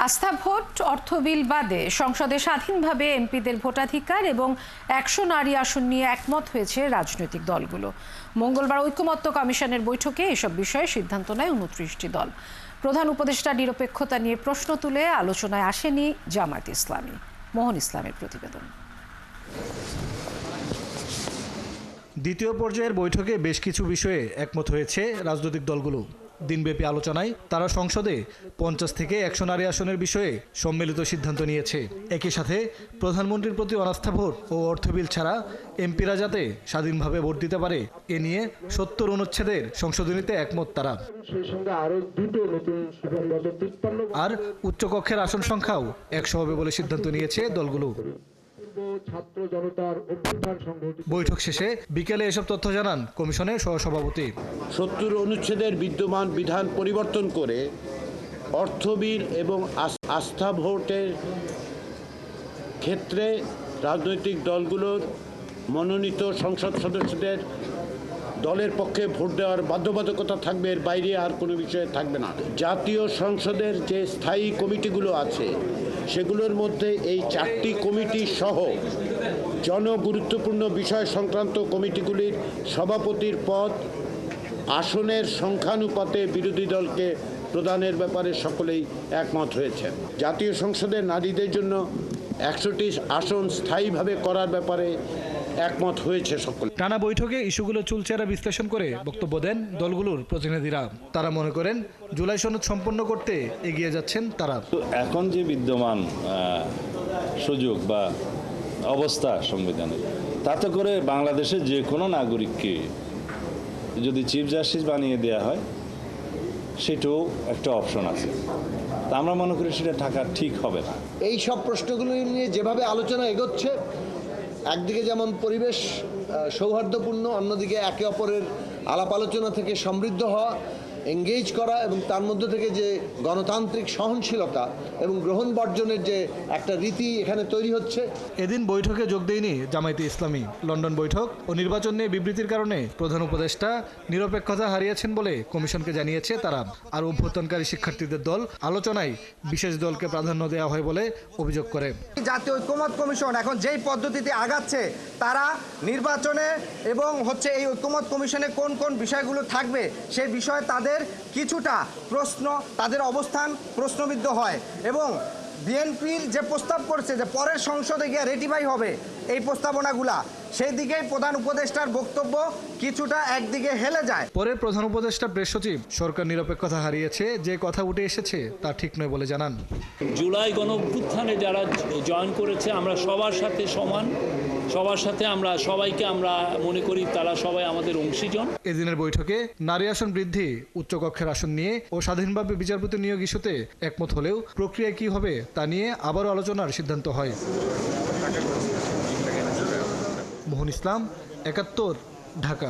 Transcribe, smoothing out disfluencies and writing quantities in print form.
আস্থা ভোট, অর্থ বিল বাদে সংসদে স্বাধীনভাবে এমপিদের ভোটাধিকার এবং ১০০ নারী আসন নিয়ে একমত হয়েছে রাজনৈতিক দলগুলো। মঙ্গলবার ঐকমত্য কমিশনের বৈঠকে এসব বিষয়ে সিদ্ধান্ত নেয় ২৯টি দল। প্রধান উপদেষ্টা নিরপেক্ষতা নিয়ে প্রশ্ন তুলে আলোচনায় আসেনি জামায়াতে ইসলামী। মোহন ইসলামের প্রতিবেদন। দ্বিতীয় পর্যায়ের বৈঠকে বেশ কিছু বিষয়ে একমত হয়েছে রাজনৈতিক দলগুলো। দিনব্যাপী আলোচনায় তারা সংসদে ৫০ থেকে ১০০ নারী আসনের বিষয়ে সম্মিলিত সিদ্ধান্ত নিয়েছে। একই সাথে প্রধানমন্ত্রীর প্রতি অনাস্থা ভোট ও অর্থ বিল ছাড়া এমপিরা যাতে স্বাধীনভাবে ভোট দিতে পারে এ নিয়ে ৭০ অনুচ্ছেদের সংশোধনীতে একমত তারা। আর উচ্চকক্ষের আসন সংখ্যাও ১০০ হবে বলে সিদ্ধান্ত নিয়েছে দলগুলো। বৈঠক শেষে বিকেলে এসব তথ্য জানান কমিশনের সহসভাপতি। ৭০ অনুচ্ছেদের বিদ্যমান বিধান পরিবর্তন করে অর্থ বিল এবং আস্থা ভোটের ক্ষেত্রে রাজনৈতিক দলগুলোর মনোনীত সংসদ সদস্যদের দলের পক্ষে ভোট দেওয়ার বাধ্যবাধকতা থাকবে, এর বাইরে আর কোনো বিষয়ে থাকবে না। জাতীয় সংসদের যে স্থায়ী কমিটিগুলো আছে সেগুলোর মধ্যে এই ৪টি কমিটি সহ জনগুরুত্বপূর্ণ বিষয় সংক্রান্ত কমিটিগুলির সভাপতির পদ আসনের সংখ্যানুপাতে বিরোধী দলকে প্রদানের ব্যাপারে সকলেই একমত হয়েছে। জাতীয় সংসদে নারীদের জন্য ১০০টি আসন স্থায়ীভাবে করার ব্যাপারে একমত হয়েছে সকলে। টানা বৈঠকে ইস্যুগুলো চুলচেরা বিশ্লেষণ করে বক্তব্য দেন দলগুলোর প্রতিনিধিরা। তারা মনে করেন জুলাই সনদ সম্পন্ন করতে এগিয়ে যাচ্ছেন তারা। এখন যে বিদ্যমান সুযোগ বা অবস্থা সংবিধানের, তাতে করে বাংলাদেশের যে কোনো নাগরিককে যদি চিফ জাস্টিস বানিয়ে দেওয়া হয় সেটাও একটা অপশন আছে। তা আমরা মনে করি সেটা থাকা ঠিক হবে না। এই সব প্রশ্নগুলো নিয়ে যেভাবে আলোচনা এগোচ্ছে, একদিকে যেমন পরিবেশ সৌহার্দ্যপূর্ণ, অন্যদিকে একে অপরের আলাপ আলোচনা থেকে সমৃদ্ধ হওয়া, এঙ্গেজ করা এবং তার মধ্যে থেকে যে গণতান্ত্রিক সহনশীলতা এবং গ্রহণ বর্জনের যে একটা রীতি এখানে তৈরি হচ্ছে। এদিন বৈঠকে যোগ দেয়নি জামায়াতে ইসলামী। লন্ডন বৈঠক ও নির্বাচন নিয়ে বিবৃতির কারণে প্রধান উপদেষ্টা নিরপেক্ষতা হারিয়েছেন বলে কমিশনকে জানিয়েছে তারা। আর অভ্যুত্থানকারী শিক্ষার্থীদের দল আলোচনায় বিশেষ দলকে প্রাধান্য দেওয়া হয় বলে অভিযোগ করে। জাতীয় ঐকমত্য কমিশন এখন যেই পদ্ধতিতে আগাচ্ছে, তারা নির্বাচনে এবং এই ঐকমত্য কমিশনে কোন কোন বিষয়গুলো থাকবে সেই বিষয়ে তাদের কিছুটা প্রশ্ন, তাদের অবস্থান প্রশ্নবিদ্ধ হয় এবং বিএনপির যে প্রস্তাব করছে যে পরের সংসদে গিয়ে রেটিফাই হবে এই প্রস্তাবনাগুলা, সেই দিকেই প্রধান উপদেষ্টার বক্তব্য কিছুটা একদিকে হেলে যায়। পরে প্রধান উপদেষ্টা প্রেস সচিব সরকার নিরপেক্ষতা হারিয়েছে যে কথা উঠে এসেছে তা ঠিক নয় বলে জানান। জুলাই গণঅভ্যুত্থানে যারা জয়েন করেছে আমরা সবার সাথে সমান, সবার সাথে আমরা সবাইকে আমরা মনে করি তারা সবাই আমাদের অংশীজন। এদিনের বৈঠকে নারী আসন বৃদ্ধি, উচ্চকক্ষের আসন নিয়ে ও স্বাধীনভাবে বিচারপতি নিয়োগ ইস্যুতে একমত হলেও প্রক্রিয়া কি হবে তা নিয়ে আবারও আলোচনার সিদ্ধান্ত হয়। মোহন ইসলাম, ৭১, ঢাকা।